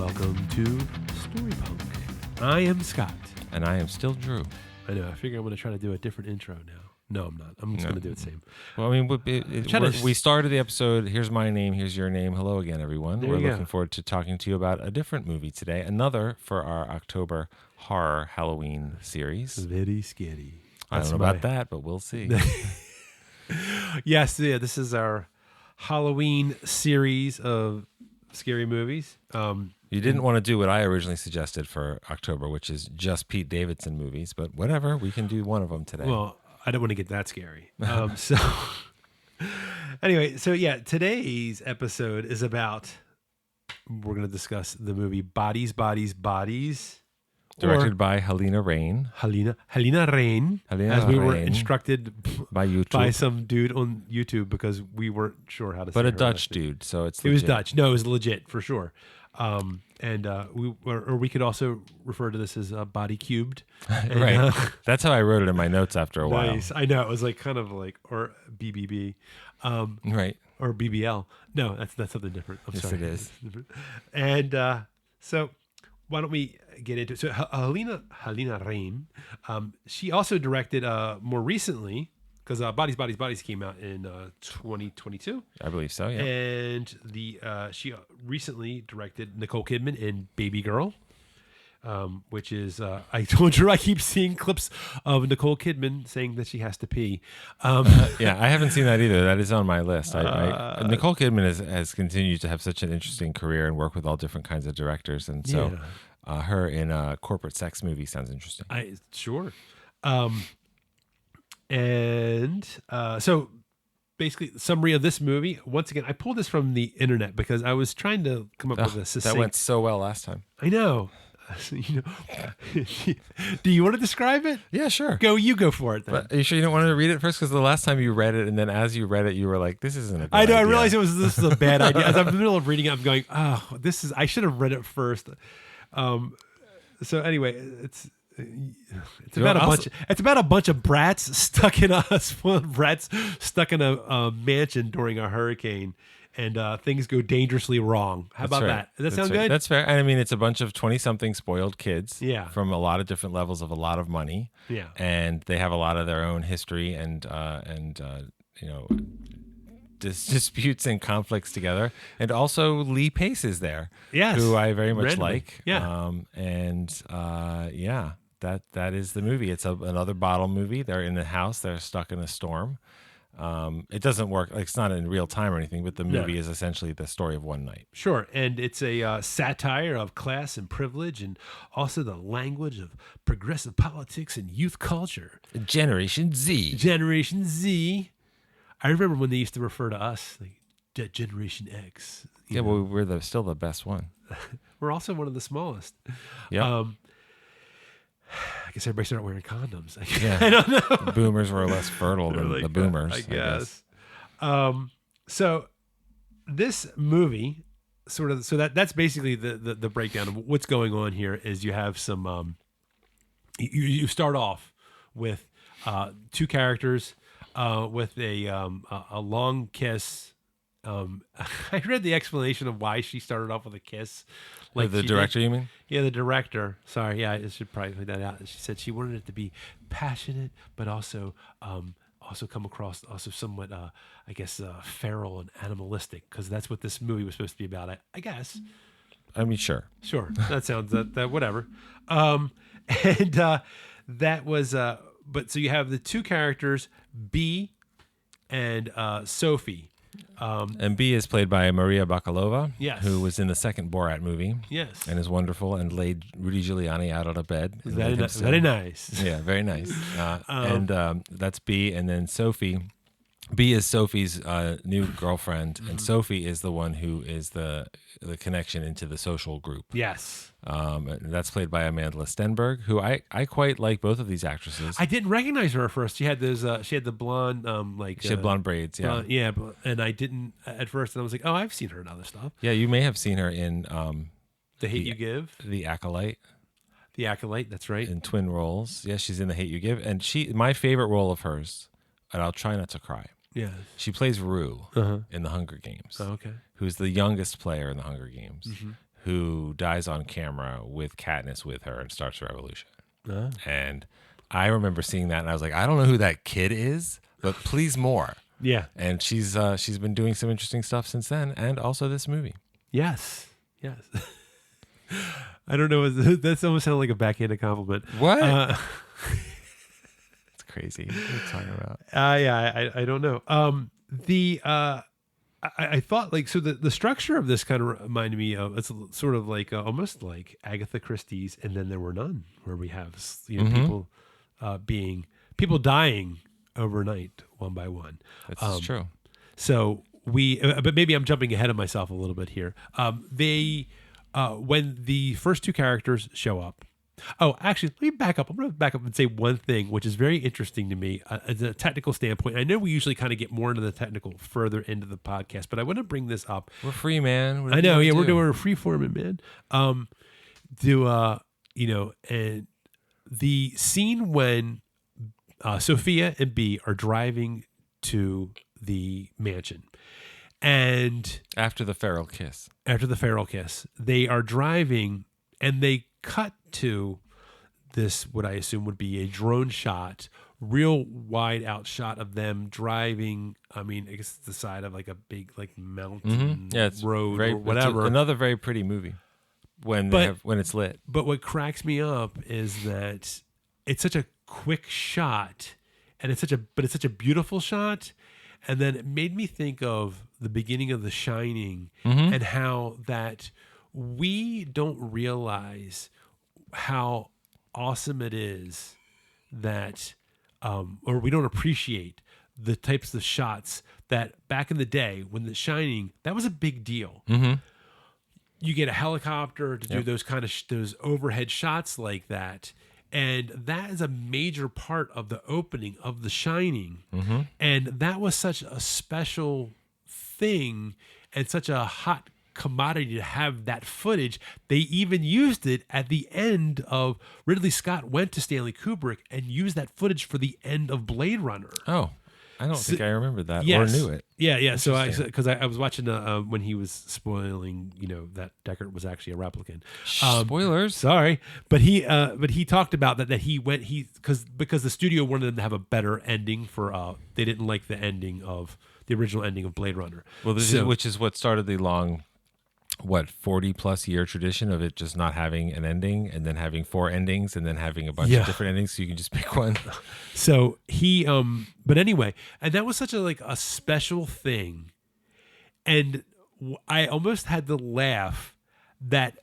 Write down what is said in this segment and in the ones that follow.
welcome to Story Punk. I am Scott. And I am still Drew. I know. I figure I'm going to try to do a different intro now. No, I'm not. I'm just going to do the same. Well, I mean, we started the episode. Here's my name. Here's your name. Hello again, everyone. We're looking forward to talking to you about a different movie today. Another for our October horror Halloween series. Very scary. I don't know about that, but we'll see. Yes, yeah, this is our Halloween series of scary movies. You didn't want to do what I originally suggested for October, which is just Pete Davidson movies, but whatever. We can do one of them today. Well, I don't want to get that scary. So anyway, so yeah, today's episode is about, we're going to discuss the movie Bodies, Bodies, Bodies. Directed by Helena Rain. Helena Rain, as we were instructed by some dude on YouTube because we weren't sure how to say it. But a Dutch dude, so it's legit. It was Dutch. No, it was legit for sure. We could also refer to this as Body Cubed. And, right. That's how I wrote it in my notes after a while. Nice. I know. It was like kind of like, or BBB. Right. Or BBL. No, that's something different. I'm sorry. Yes, it is. And so why don't we get into it? So Helena Rain, she also directed more recently, because Bodies, Bodies, Bodies came out in 2022. I believe so, yeah. And she recently directed Nicole Kidman in Baby Girl, which is, I told you, I keep seeing clips of Nicole Kidman saying that she has to pee. Yeah, I haven't seen that either. That is on my list. Nicole Kidman has continued to have such an interesting career and work with all different kinds of directors. And so her in a corporate sex movie sounds interesting. Sure. So basically, the summary of this movie, once again, I pulled this from the internet because I was trying to come up with a succinct. That went so well last time. I know. Do you want to describe it? Yeah, sure. You go for it then. But are you sure you don't want to read it first? Because the last time you read it, and then as you read it, you were like, this isn't a good I know, idea. I realized this is a bad idea. As I'm in the middle of reading it, I'm going, I should have read it first. So anyway, it's about a bunch of brats stuck in a mansion during a hurricane, and things go dangerously wrong. How about that? Does that sound good? That's fair. And I mean, it's a bunch of 20-something spoiled kids, Yeah. from a lot of different levels of a lot of money, Yeah. and they have a lot of their own history and disputes and conflicts together. And also Lee Pace is there, Yes, who I very much like. Yeah. That is the movie. It's another bottle movie. They're in the house. They're stuck in a storm. It doesn't work. Like, it's not in real time or anything, but the movie is essentially the story of one night. Sure. And it's a satire of class and privilege, and also the language of progressive politics and youth culture. Generation Z. Generation Z. I remember when they used to refer to us like Generation X. Yeah, well, we're still the best one. We're also one of the smallest. Yeah. I guess everybody started wearing condoms. Yeah. I don't know. The boomers were less fertile than the boomers, I guess. So this movie so that's basically the breakdown of what's going on here. Is you have some you start off with two characters with a long kiss. I read the explanation of why she started off with a kiss. Like the director, you mean? Yeah, the director. Sorry, yeah, I should probably point that out. She said she wanted it to be passionate, but also come across also somewhat, I guess, feral and animalistic, because that's what this movie was supposed to be about. I guess. I mean, sure. That sounds that whatever. That was. But so you have the two characters, B and Sophie. And B is played by Maria Bakalova, Yes. who was in the second Borat movie. Yes. And is wonderful and laid Rudy Giuliani out on a bed. Very nice. Yeah, very nice. That's B. And then Sophie. B is Sophie's new girlfriend, and Sophie is the one who is the connection into the social group. Yes. And that's played by Amanda Stenberg, who I quite like both of these actresses. I didn't recognize her at first. She had those. She had the blonde, she had blonde braids. Yeah, and I didn't at first. And I was like, oh, I've seen her in other stuff. Yeah, you may have seen her in The Hate You Give, The Acolyte. The Acolyte. That's right. In twin roles. Yeah, she's in The Hate You Give, and my favorite role of hers, and I'll try not to cry. Yeah, she plays Rue in The Hunger Games. Oh, okay. Who's the youngest player in The Hunger Games, who dies on camera with Katniss with her and starts a revolution. And I remember seeing that, and I was like, I don't know who that kid is, but please more. Yeah. And she's been doing some interesting stuff since then, and also this movie. Yes. I don't know. That's almost sounded like a backhanded compliment. What? It's crazy. What are you talking about? I don't know. I thought like, so the structure of this kind of reminded me of, it's sort of like almost like Agatha Christie's And Then There Were None, where we have, people people dying overnight one by one. That's true. So but maybe I'm jumping ahead of myself a little bit here. When the first two characters show up. Oh, actually, let me back up. I'm going to back up and say one thing, which is very interesting to me as a technical standpoint. I know we usually kind of get more into the technical further into the podcast, but I want to bring this up. We're free, man. I know. Yeah, we're doing a free forming, man. And the scene when Sophia and B are driving to the mansion, and after the feral kiss, they are driving, and they cut to this, what I assume would be a drone shot, real wide out shot of them driving. I mean, I guess it's the side of like a big like mountain road or whatever. Another very pretty movie when it's lit. But what cracks me up is that it's such a quick shot, and it's such a beautiful shot. And then it made me think of the beginning of The Shining and how that we don't realize how awesome it is that, or we don't appreciate the types of shots that back in the day when The Shining, that was a big deal. Mm-hmm. You get a helicopter to do those kind of those overhead shots like that. And that is a major part of the opening of The Shining. Mm-hmm. And that was such a special thing and such a hot commodity to have that footage. They even used it at the end of Ridley Scott went to Stanley Kubrick and used that footage for the end of Blade Runner. Oh, I don't think I remembered that or knew it. Yeah. So I was watching when he was spoiling, that Deckard was actually a replicant. Spoilers. Sorry, but he talked about that because the studio wanted them to have a better ending for they didn't like the original ending of Blade Runner. Well, which is what started the long 40 plus year tradition of it just not having an ending and then having 4 endings and then having a bunch of different endings so you can just pick one. So he but anyway, and that was such a special thing, and I almost had to laugh that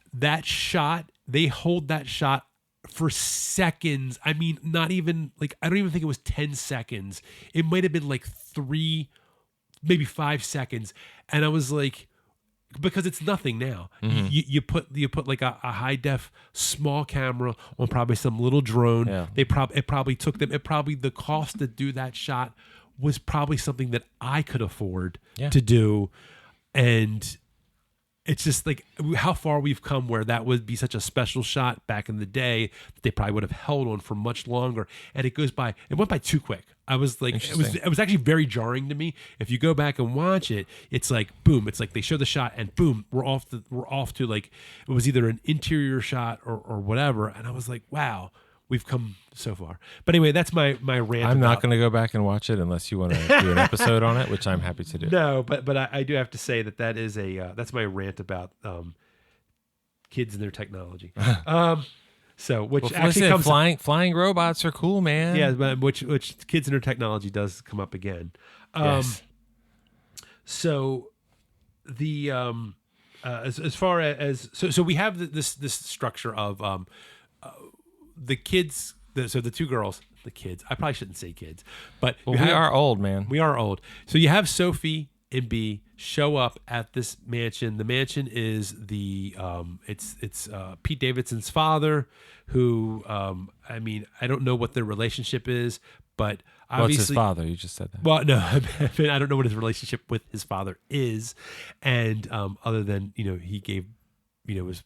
shot, they hold that shot for seconds. I mean, not even I don't even think it was 10 seconds. It might have been 3, maybe 5 seconds, and I was like, because it's nothing now. Mm-hmm. You put a high def small camera on probably some little drone. Yeah. The cost to do that shot was probably something that I could afford to do, and it's just how far we've come where that would be such a special shot back in the day that they probably would have held on for much longer, and it went by too quick. I was it was actually very jarring to me. If you go back and watch it, it's boom, it's they show the shot and boom, we're off to it was either an interior shot or whatever, and I was like, wow, we've come so far. But anyway, that's my rant. I'm not going to go back and watch it unless you want to do an episode on it, which I'm happy to do. No, but I do have to say that is that's my rant about kids and their technology. So which actually comes flying robots are cool, man. Yeah, but which kids and their technology does come up again. Yes. So the as far as so we have this structure of the kids. So the two girls, the kids. I probably shouldn't say kids, but we are old, man. We are old. So you have Sophie and B show up at this mansion. The mansion is it's Pete Davidson's father, who I mean, I don't know what their relationship is, but obviously, what's his father? You just said that. Well, no, I mean, I don't know what his relationship with his father is, and other than he gave was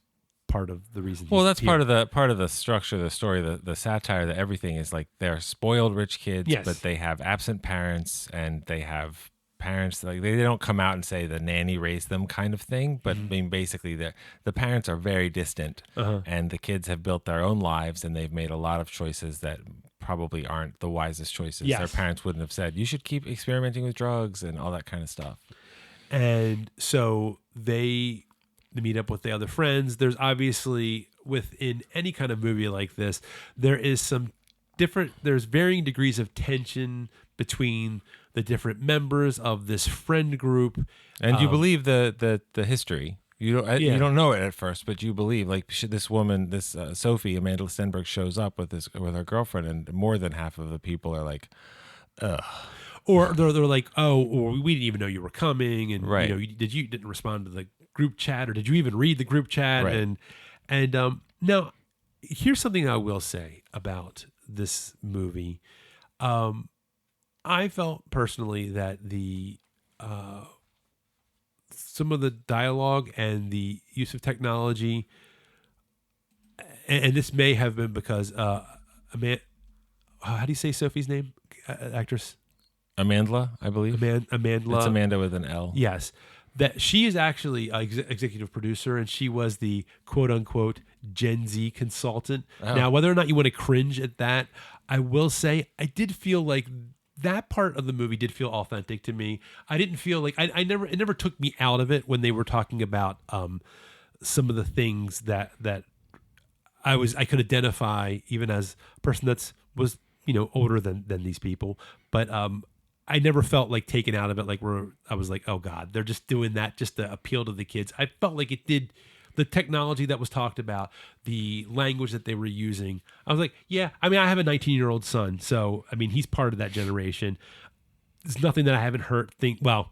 part of the reason. Well, that's part of the structure of the story, the satire, that everything is they're spoiled rich kids, but they have absent parents and they have parents, like they don't come out and say the nanny raised them kind of thing, but I mean basically the parents are very distant, and the kids have built their own lives and they've made a lot of choices that probably aren't the wisest choices. Yes. Their parents wouldn't have said you should keep experimenting with drugs and all that kind of stuff. And so they meet up with the other friends. There's obviously, within any kind of movie like this, there's varying degrees of tension between the different members of this friend group. And you believe the history. You don't know it at first, but you believe, like, this woman, Sophie, Amanda Stenberg, shows up with her girlfriend, and more than half of the people are like, ugh. Or they're like, oh, or we didn't even know you were coming, and right. you didn't respond to the group chat, or did you even read the group chat? Right. And now, here's something I will say about this movie. I felt personally that some of the dialogue and the use of technology, and this may have been because how do you say Sophie's name? Actress Amandla, I believe. Amandla. It's Amanda with an L. Yes. That she is actually an executive producer, and she was the quote unquote Gen Z consultant. Oh. Now, whether or not you want to cringe at that, I will say I did feel like that part of the movie did feel authentic to me. I didn't feel like it never took me out of it when they were talking about some of the things that I could identify, even as a person was older than these people, but I never felt like taken out of it, like where I was like, oh God, they're just doing that just to appeal to the kids. I felt like it did. The technology that was talked about, the language that they were using, I was like, yeah, I mean, I have a 19-year-old son, so I mean, he's part of that generation. There's nothing that I haven't heard well,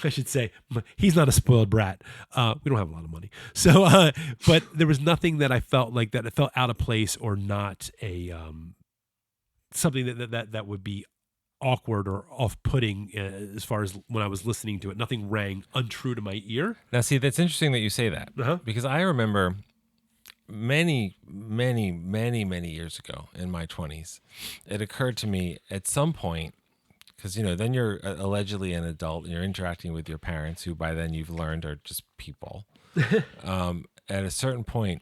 I should say, he's not a spoiled brat. We don't have a lot of money. So, but there was nothing that I felt like that it felt out of place or not a something that would be awkward or off-putting as far as when I was listening to it. Nothing rang untrue to my ear. Now, see, that's interesting that you say that, because I remember many, many, many, many years ago in my 20s, it occurred to me at some point, because, then you're allegedly an adult and you're interacting with your parents, who by then you've learned are just people. At a certain point,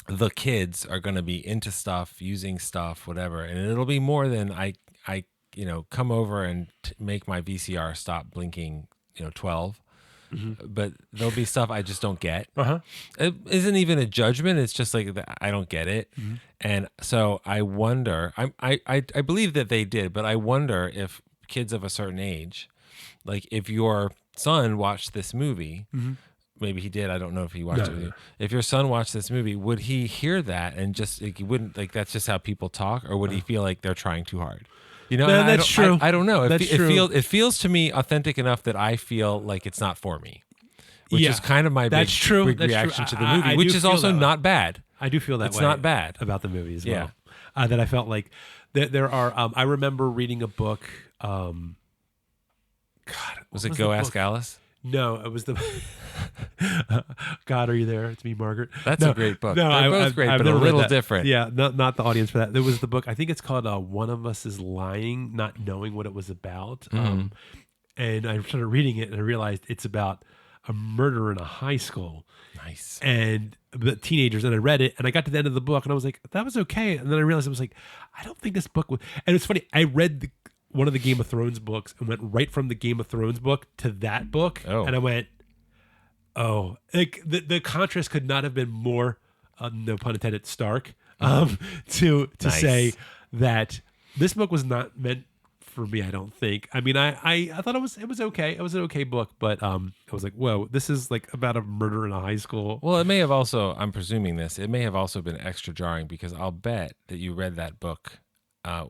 the kids are going to be into stuff, using stuff, whatever, and it'll be more than I come over and make my VCR stop blinking, 12. But there'll be stuff I just don't get. It isn't even a judgment. It's just like, I don't get it. And so I wonder, I believe that they did, but I wonder if kids of a certain age, like if your son watched this movie, maybe he did, I don't know if he watched it with you. If your son watched this movie, would he hear that and just, like, he wouldn't, like, that's just how people talk, or would he feel like they're trying too hard? That's true. I don't know. That's true. It feels to me authentic enough that I feel like it's not for me, which is kind of my big reaction to the movie, which is also not bad. I do feel that it's way. Not bad about the movie as well. That I felt like there are. I remember reading a book. God, was it Go Ask Alice? No, it was the God, Are You There? It's Me, Margaret. That's a great book. No, They're both great, but a little different. Yeah, not the audience for that. There was the book, I think it's called One of Us is Lying, Not Knowing What It Was About. And I started reading it and I realized it's about a murder in a high school. Nice. And the teenagers, and I read it and I got to the end of the book and I was like, that was okay. And then I realized I was like, I don't think this book was, and it's funny, I read one of the Game of Thrones books and went right from the Game of Thrones book to that book. And I went, like the contrast could not have been more, no pun intended, stark, to nice. say that this book was not meant for me. I don't think. I mean, I thought it was okay. It was an okay book, but I was like, whoa, this is like about a murder in a high school. Well, it may have also, I'm presuming this, it may have also been extra jarring because I'll bet that you read that book.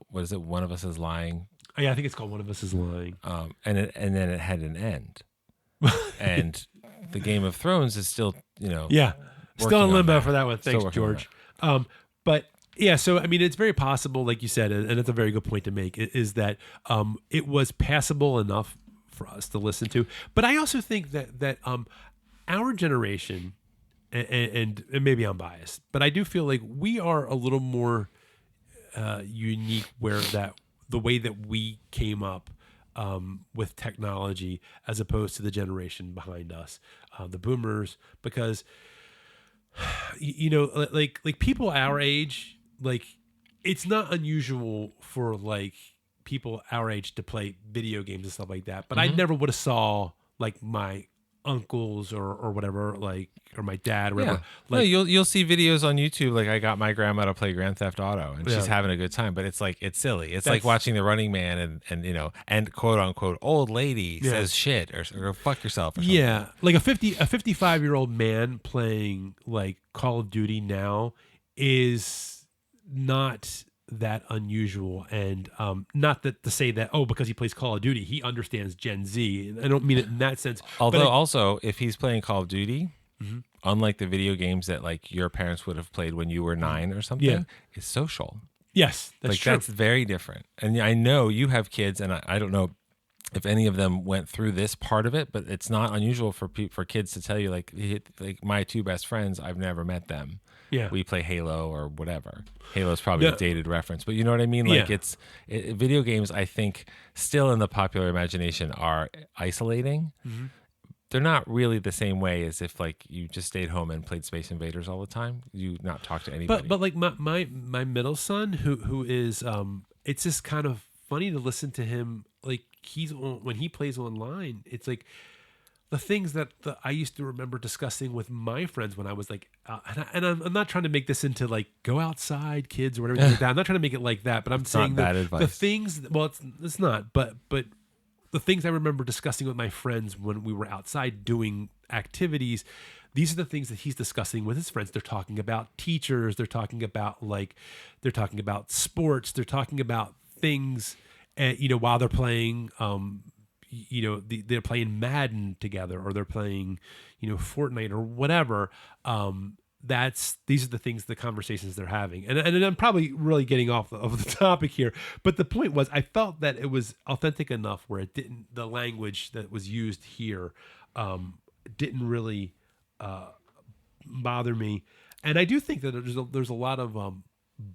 What is it? One of Us is Lying. Yeah, I think it's called One of Us is Lying. And then it had an end. And the Game of Thrones is still, still in limbo for that one. Thanks, George. But yeah, so I mean, it's very possible, like you said, and it's a very good point to make, is that it was passable enough for us to listen to. But I also think that our generation, and maybe I'm biased, but I do feel like we are a little more unique, where that the way that we came up with technology as opposed to the generation behind us, the boomers, because you know, like people our age, like it's not unusual for like people our age to play video games and stuff like that. But I never would have saw like my uncles or whatever, like, or my dad or whatever. Yeah. Like, No, you'll see videos on YouTube. Like I got my grandma to play Grand Theft Auto, and she's having a good time. But it's like it's silly. It's like watching The Running Man, and you know, and quote unquote old lady says shit or fuck yourself. Or something. Yeah, like a 55-year-old man playing like Call of Duty now is not that unusual, and not that to say that because he plays Call of Duty he understands Gen Z. I don't mean it in that sense. Although also if he's playing Call of Duty, unlike the video games that like your parents would have played when you were 9 or something, it's social. Yes, that's like true. That's very different. And I know you have kids, and I don't know if any of them went through this part of it, but it's not unusual for kids to tell you like my 2 best friends, I've never met them. Yeah, we play Halo or whatever. Halo's probably a dated reference, but you know what I mean? Like video games, I think, still in the popular imagination are isolating. They're not really the same way as if like you just stayed home and played Space Invaders all the time. You not talk to anybody. But like my middle son, who is it's just kind of funny to listen to him. Like when he plays online, it's like the things that I used to remember discussing with my friends when I was like, and I'm not trying to make this into like go outside, kids, or whatever like that. I'm not trying to make it like that, but I'm saying that the things. Well, it's not, but the things I remember discussing with my friends when we were outside doing activities. These are the things that he's discussing with his friends. They're talking about teachers. They're talking about sports. They're talking about things, you know, while they're playing. You know, they're playing Madden together, or they're playing, you know, Fortnite or whatever. These are the things, the conversations they're having. And I'm probably really getting off of the topic here, but the point was I felt that it was authentic enough where the language that was used here didn't really bother me. And I do think that there's a lot of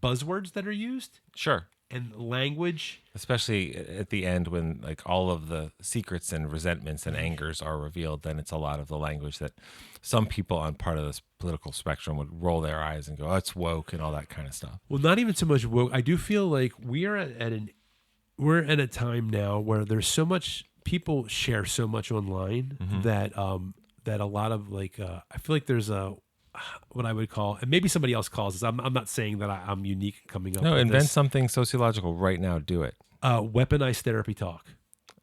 buzzwords that are used. Sure. And language, especially at the end when like all of the secrets and resentments and angers are revealed, then it's a lot of the language that some people on part of this political spectrum would roll their eyes and go, "Oh, it's woke," and all that kind of stuff. Well, not even so much woke. I do feel like we're at a time now where there's so much, people share so much online that that a lot of like I feel like there's what I would call, and maybe somebody else calls this. I'm not saying that I'm unique coming up. No, with invent this. something sociological right now. Do it. Weaponized therapy talk.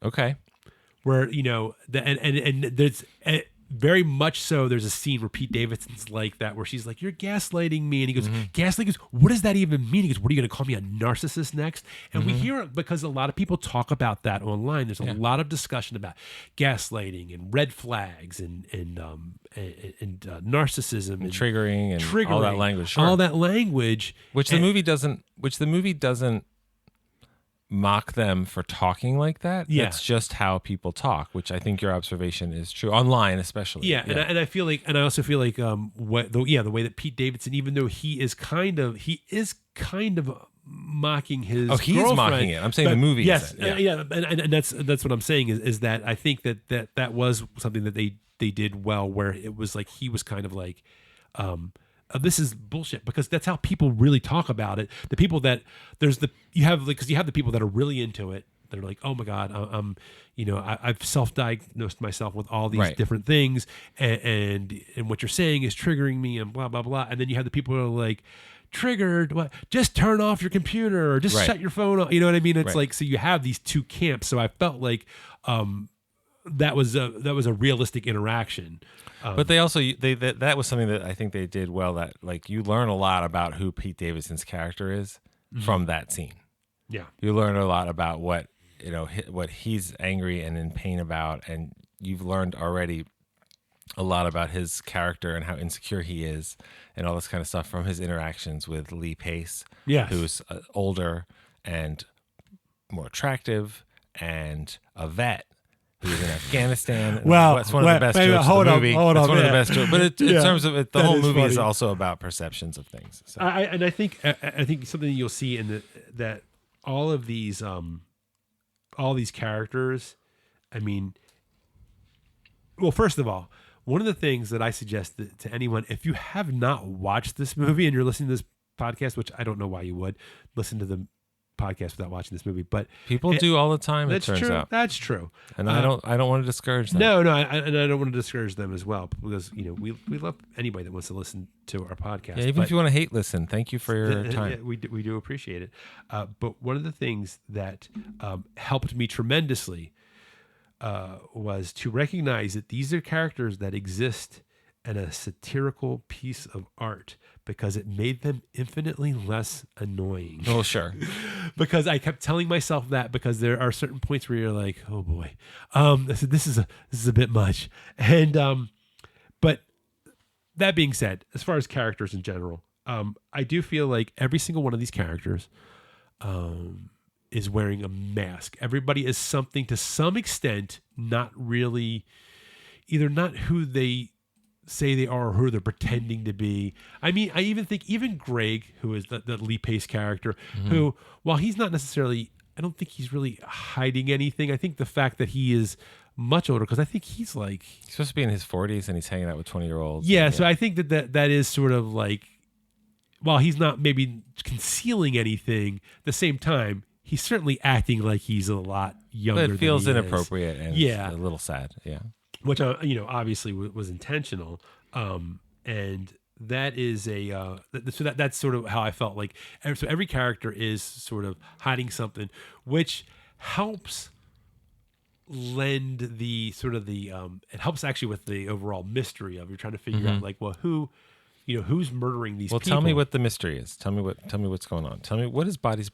Okay. Where you know and there's very much so. There's a scene where Pete Davidson's like that, where she's like, "You're gaslighting me," and he goes, "Gaslighting?" He goes, "What does that even mean?" He goes, "What are you going to call me, a narcissist next?" And we hear it because a lot of people talk about that online. There's a lot of discussion about gaslighting and red flags and narcissism and triggering and all that language. Sure. All that language, which the movie doesn't mock them for talking like that. Yeah. It's just how people talk, which I think your observation is true online, especially. Yeah. And I feel like, and I also feel like, the way that Pete Davidson, even though he is kind of mocking his girlfriend, mocking it. I'm saying the movie. Yes. Isn't. And that's what I'm saying is that I think that was something that they did well, where it was like, he was kind of like, this is bullshit, because that's how people really talk about it. The people that you have the people that are really into it. They're like, oh my God, I've self-diagnosed myself with all these different things, and what you're saying is triggering me, and blah blah blah. And then you have the people who are like, triggered, what? Just turn off your computer, or just shut your phone off. You know what I mean? It's like, so you have these two camps. So I felt like that was a realistic interaction. But they also that was something that I think they did well. That like you learn a lot about who Pete Davidson's character is from that scene. Yeah, you learn a lot about what he's angry and in pain about, and you've learned already a lot about his character and how insecure he is, and all this kind of stuff from his interactions with Lee Pace, who's older and more attractive and a vet. Who's in Afghanistan? Well, it's one of the best jokes of the movie. It's one of the best jokes, but in terms of it, the whole movie is also about perceptions of things. So. I think something you'll see in that all of these all these characters, I mean, well, first of all, one of the things that I suggest to anyone, if you have not watched this movie and you're listening to this podcast, which I don't know why you would listen to the podcast without watching this movie, but People do all the time. It that's turns true. out, That's true. and I don't want to discourage them. No, and I don't want to discourage them as well because we love anybody that wants to listen to our podcast. Yeah, even if you want to hate listen, thank you for your time. Yeah, we do appreciate it. But one of the things that helped me tremendously was to recognize that these are characters that exist in a satirical piece of art because it made them infinitely less annoying. Oh, sure. Because I kept telling myself that because there are certain points where you're like, oh boy, this is a bit much. And but that being said, as far as characters in general, I do feel like every single one of these characters is wearing a mask. Everybody is something to some extent, not really, either not who they say they are or who they're pretending to be. I mean, I even think Greg, who is the Lee Pace character, who, while he's not necessarily, I don't think he's really hiding anything. I think the fact that he is much older, because I think he's like... He's supposed to be in his 40s and he's hanging out with 20-year-olds. Yeah, so I think that is sort of like, while he's not maybe concealing anything, at the same time, he's certainly acting like he's a lot younger. But it feels than he inappropriate and Yeah. a little sad. Yeah. which obviously was intentional, and that is that's sort of how I felt like. So every character is sort of hiding something, which helps lend the sort of the it helps actually with the overall mystery of you're trying to figure out like, well, who's murdering these people. Tell me what the mystery is. Tell me what's going on. Tell me, what is bodies?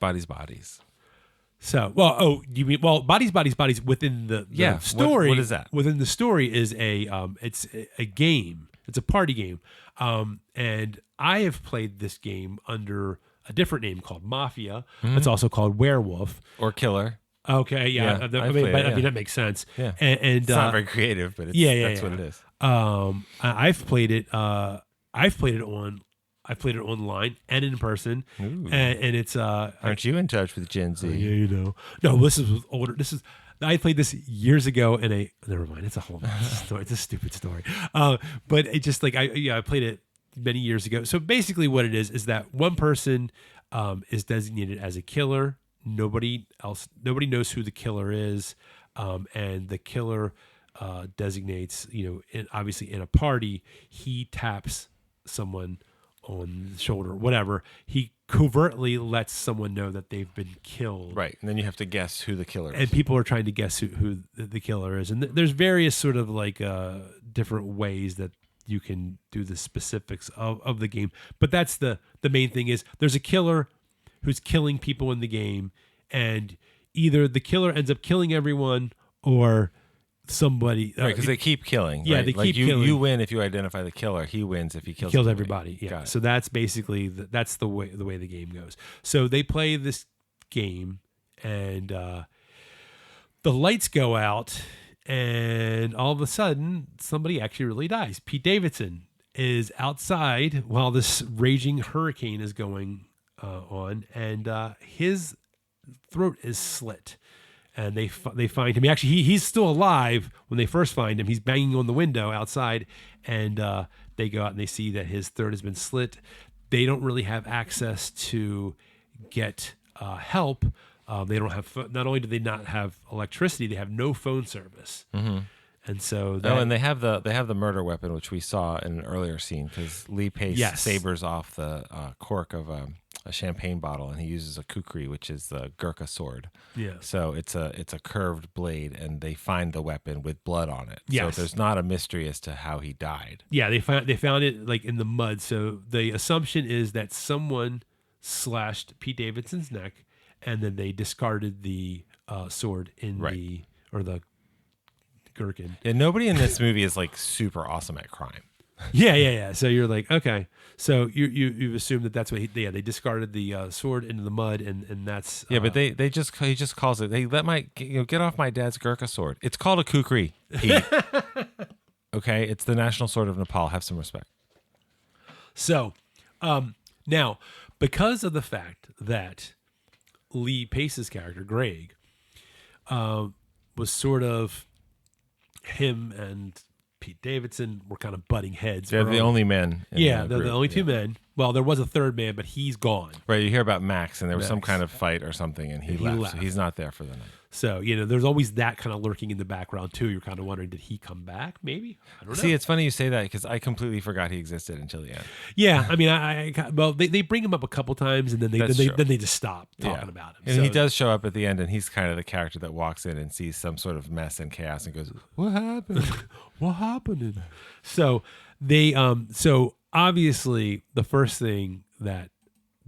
So, you mean bodies within the story? What is that? Within the story is it's a game. It's a party game, and I have played this game under a different name called Mafia. It's also called Werewolf Or Killer. Okay, yeah. Yeah, I mean, that makes sense. Yeah, and it's not very creative, but that's what it is. I've played it. I've played it online and in person, and it's. Aren't you in touch with Gen Z? Yeah, No, this is older. I played this years ago in never mind. It's a whole story. It's a stupid story. But it just like I played it many years ago. So basically, what it is that one person is designated as a killer. Nobody knows who the killer is, and the killer designates. Obviously in a party, he taps someone on the shoulder, whatever. He covertly lets someone know that they've been killed. Right. And then you have to guess who the killer is. And people are trying to guess who the killer is. And there's various sort of like different ways that you can do the specifics of the game. But that's the main thing is there's a killer who's killing people in the game. And either the killer ends up killing everyone or somebody, right? Because they keep killing. Yeah, right? they keep killing. killing. You win if you identify the killer. He wins if he kills everybody. Yeah. So that's basically that's the way the game goes. So they play this game, and the lights go out, and all of a sudden somebody actually really dies. Pete Davidson is outside while this raging hurricane is going on, and his throat is slit. And they find him. Actually, he's still alive when they first find him. He's banging on the window outside, and they go out and they see that his throat has been slit. They don't really have access to get help. They don't have. Not only do they not have electricity, they have no phone service. Mm-hmm. And so, and they have the murder weapon, which we saw in an earlier scene, because Lee Pace sabers off the cork of a champagne bottle, and he uses a kukri, which is the Gurkha sword. Yeah. So it's a curved blade, and they find the weapon with blood on it. Yes. So there's not a mystery as to how he died. Yeah, they found it like in the mud. So the assumption is that someone slashed Pete Davidson's neck, and then they discarded the sword in the gherkin. And nobody in this movie is like super awesome at crime. Yeah. So you're like, okay. So you've assumed that's what they discarded the sword into the mud, and that's but he just calls it. They let get off my dad's Gurkha sword. It's called a kukri. Okay, it's the national sword of Nepal. Have some respect. So, now because of the fact that Lee Pace's character Greg was sort of him and Pete Davidson were kind of butting heads. They're the only men. Yeah, they're the only two men. Well, there was a third man, but he's gone. Right, you hear about Max, and there was some kind of fight or something, and he left. So he's not there for the night. So, there's always that kind of lurking in the background, too. You're kind of wondering, did he come back, maybe? I don't know. See, it's funny you say that because I completely forgot he existed until the end. Yeah, I mean, they bring him up a couple times, and then they just stop talking about him. And he does show up at the end, and he's kind of the character that walks in and sees some sort of mess and chaos and goes, "What happened? What happened?" So so obviously the first thing that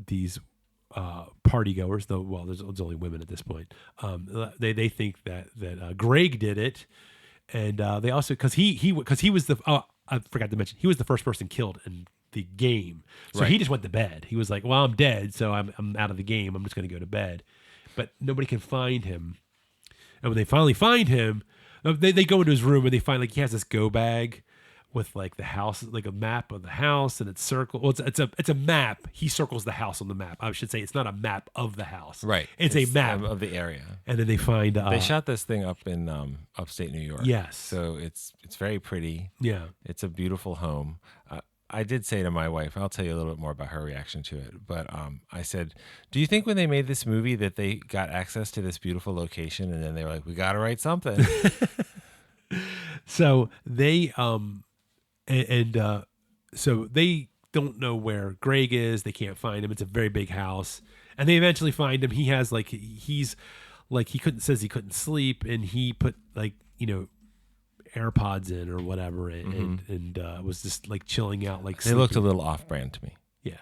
these party goers, though, well, there's only women at this point. They think that Greg did it, and they also because he was the I forgot to mention he was the first person killed in the game, so he just went to bed. He was like, "Well, I'm dead, so I'm out of the game. I'm just going to go to bed." But nobody can find him, and when they finally find him, they go into his room and they find like he has this go bag with like the house, like a map of the house, and it's circled. Well, it's a map. He circles the house on the map. I should say it's not a map of the house. Right. It's a map of the area. And then they find they shot this thing up in upstate New York. Yes. So it's very pretty. Yeah. It's a beautiful home. I did say to my wife, I'll tell you a little bit more about her reaction to it, but I said, do you think when they made this movie that they got access to this beautiful location and then they were like, we got to write something? So they so they don't know where Greg is. They can't find him. It's a very big house, and they eventually find him. He has he couldn't sleep, and he put AirPods in or whatever, and was just like chilling out. Like they looked a little off-brand to me. Yeah,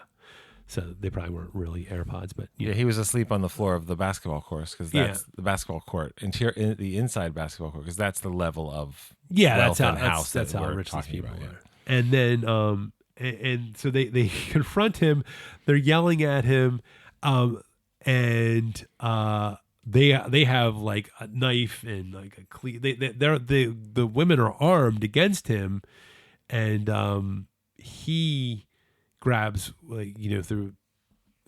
so they probably weren't really AirPods, but yeah, he was asleep on the floor of the basketball course because that's the basketball court, the inside basketball court, because that's the level of wealth and house that's how we're rich these talking people about. are. And then and so they confront him. They're yelling at him, and they have like a knife and like the women are armed against him, and he grabs through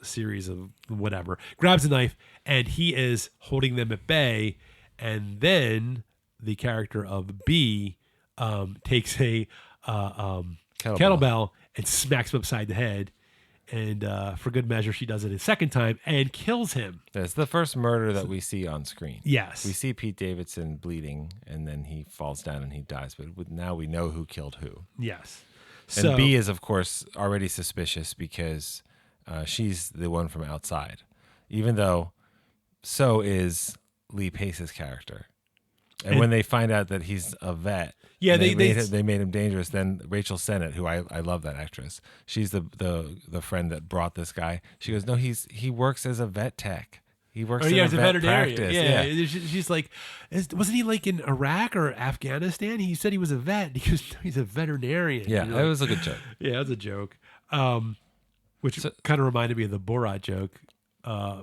a series of whatever, grabs a knife, and he is holding them at bay, and then the character of B takes a kettlebell and smacks him upside the head. And for good measure, she does it a second time and kills him. That's the first murder that we see on screen. Yes. We see Pete Davidson bleeding, and then he falls down and he dies. But now we know who killed who. Yes. And B is, of course, already suspicious because she's the one from outside, even though so is Lee Pace's character. And when they find out that he's a vet, they made him dangerous. Then Rachel Sennett, who I love that actress, she's the friend that brought this guy. She goes, no, he works as a vet tech. He works in a veterinarian. Practice. Yeah. She's like, wasn't he like in Iraq or Afghanistan? He said he was a vet. He goes, no, he's a veterinarian. Yeah, that was a good joke. Yeah, it was a joke. Which kind of reminded me of the Borat joke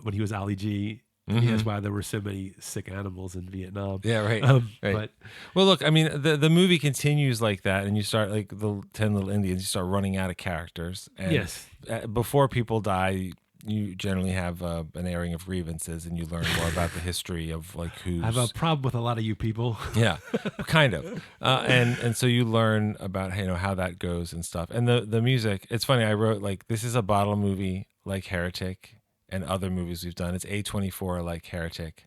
when he was Ali G. Mm-hmm. That's why there were so many sick animals in Vietnam. Yeah, right. But well, look, I mean, the movie continues like that, and you start like the 10 Little Indians. You start running out of characters. And yes. Before people die, you generally have an airing of grievances, and you learn more about the history of like who's. I have a problem with a lot of you people. Yeah, kind of, and so you learn about how that goes and stuff. And the music. It's funny. I wrote like this is a bottle movie like Heretic. And other movies we've done. It's A24 like Heretic.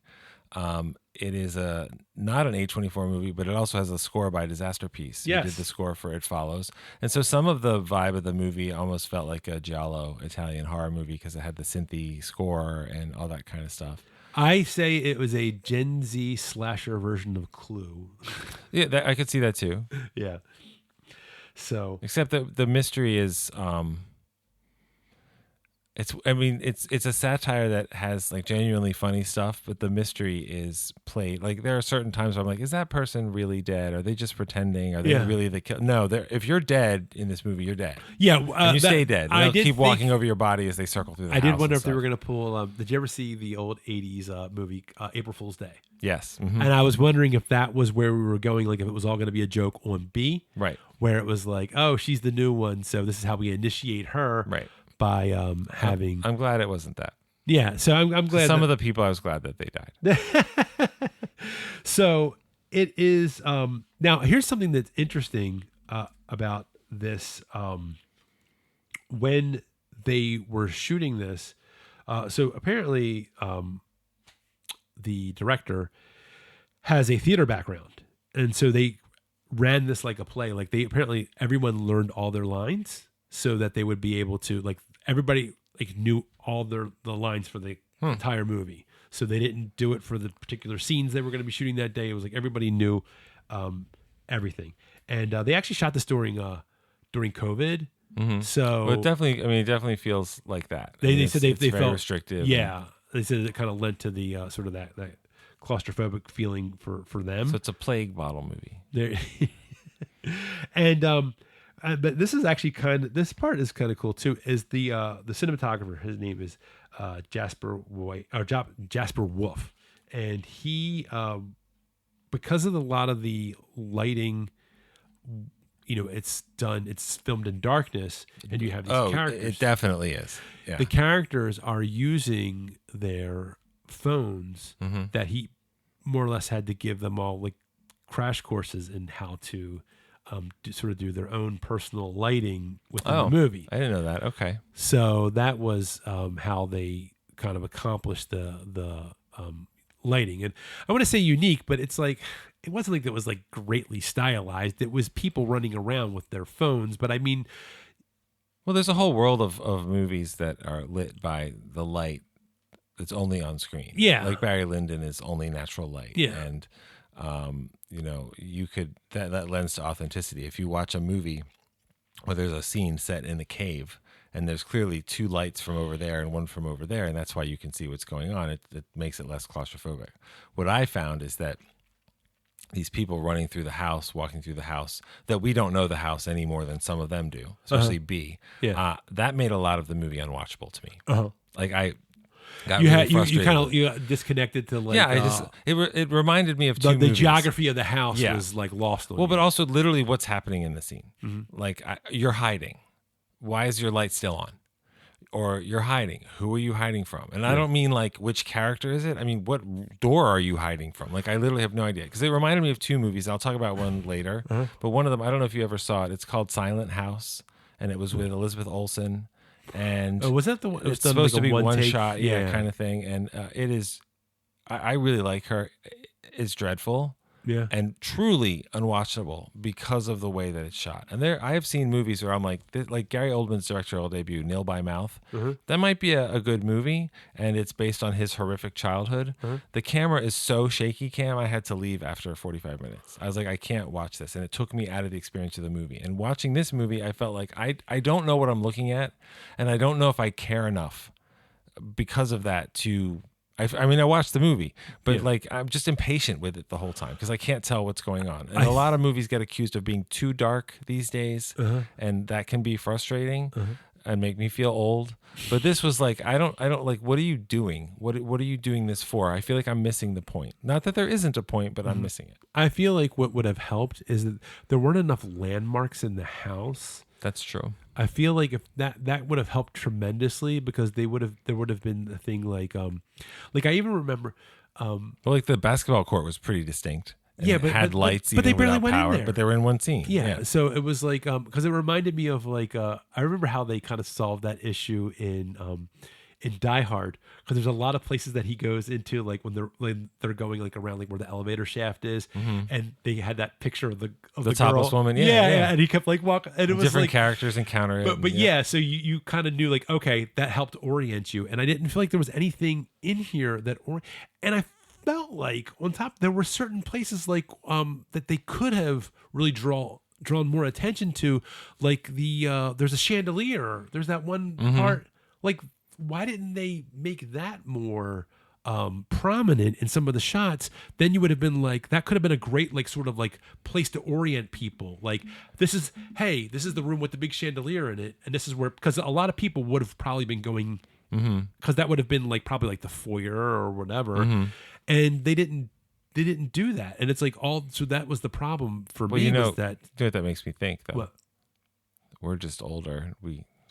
It is not an A24 movie, but it also has a score by Disaster Piece. Yes. He did the score for It Follows. And so some of the vibe of the movie almost felt like a giallo Italian horror movie because it had the synthy score and all that kind of stuff. I say it was a Gen Z slasher version of Clue. Yeah, I could see that too. Yeah. So except that the mystery is It's a satire that has like genuinely funny stuff, but the mystery is played. Like there are certain times where I'm like, is that person really dead? Are they just pretending? Are they really the kill? No, if you're dead in this movie, you're dead. Yeah, and you stay dead. They'll keep walking over your body as they circle through the house. I did wonder if they were going to pull. Did you ever see the old '80s movie April Fool's Day? Yes. Mm-hmm. And I was wondering if that was where we were going. Like if it was all going to be a joke on B, right? Where it was like, oh, she's the new one, so this is how we initiate her, right? By having. I'm glad it wasn't that. Yeah, so I'm glad. Some of the people, I was glad that they died. So it is. Now, here's something that's interesting about this. When they were shooting this, so apparently the director has a theater background, and so they ran this like a play. Like they apparently everyone learned all their lines so that they would be able to like everybody like knew all the lines for the entire movie. So they didn't do it for the particular scenes they were going to be shooting that day. It was like everybody knew everything, and they actually shot this during COVID. So Well, it definitely feels like that. they said they very felt restrictive. Yeah, they said it kind of led to the sort of that claustrophobic feeling for them. So it's a plague bottle movie. There, and but this is actually this part is kind of cool too. Is the cinematographer? His name is Jasper White or Jasper Wolf, and he because of a lot of the lighting, it's filmed in darkness, and you have these characters. It definitely is. Yeah. The characters are using their phones that he more or less had to give them all like crash courses in how to do their own personal lighting within the movie. I didn't know that. Okay. So that was how they kind of accomplished the lighting. And I want to say unique, but it's like, it wasn't like that was like greatly stylized. It was people running around with their phones. But I mean, well, there's a whole world of movies that are lit by the light that's only on screen. Yeah. Like Barry Lyndon is only natural light. Yeah. And, you could, that lends to authenticity. If you watch a movie where there's a scene set in a cave and there's clearly two lights from over there and one from over there, and that's why you can see what's going on, it makes it less claustrophobic. What I found is that these people running through the house, walking through the house, that we don't know the house any more than some of them do, especially B. Yeah. That made a lot of the movie unwatchable to me. Like I got you really had frustrated. you kind of you got disconnected to like it reminded me of two the movies. geography of the house was like lost on Well, you. but also literally what's happening in the scene. Like you're hiding. Why is your light still on? Or you're hiding. Who are you hiding from? And I don't mean like which character is it? I mean, what door are you hiding from? Like I literally have no idea. Because it reminded me of two movies. I'll talk about one later. But one of them, I don't know if you ever saw it. It's called Silent House. And it was with Elizabeth Olsen. And was that the one? It was it's done supposed like to be one take? shot, kind of thing. And it is, I really like her. It's dreadful. Yeah. And truly unwatchable because of the way that it's shot. And I have seen movies where I'm like Gary Oldman's directorial debut, Nil by Mouth. That might be a good movie, and it's based on his horrific childhood. The camera is so shaky cam, I had to leave after 45 minutes. I was like, I can't watch this. And it took me out of the experience of the movie. And watching this movie, I felt like I don't know what I'm looking at, and I don't know if I care enough because of that to... I mean, I watched the movie, but like I'm just impatient with it the whole time because I can't tell what's going on. And a lot of movies get accused of being too dark these days, and that can be frustrating and make me feel old. But this was like, I don't like. What are you doing? What are you doing this for? I feel like I'm missing the point. Not that there isn't a point, but I'm missing it. I feel like what would have helped is that there weren't enough landmarks in the house. That's true. I feel like if that would have helped tremendously because there would have been a thing like I even remember well, like the basketball court was pretty distinct. And but had lights, but they even barely without went power, in there. but they were in one scene. Yeah. So it was like because it reminded me of like I remember how they kind of solved that issue in Die Hard because there's a lot of places that he goes into like when they're going like around like where the elevator shaft is, and they had that picture of the topless girl. woman. Yeah, and he kept like walking, and it was different like characters encounter it. But yeah, so you kind of knew like okay, that helped orient you, and I didn't feel like there was anything in here and I felt like on top there were certain places like that they could have really drawn more attention to, like there's a chandelier, there's that one part like. Why didn't they make that more prominent in some of the shots? Then you would have been like, that could have been a great like sort of like place to orient people. Like this is the room with the big chandelier in it, and this is where, because a lot of people would have probably been going, because that would have been like probably like the foyer or whatever, and they didn't do that, and it's like so that was the problem for me. Was that you know what that makes me think though? What? We're just older.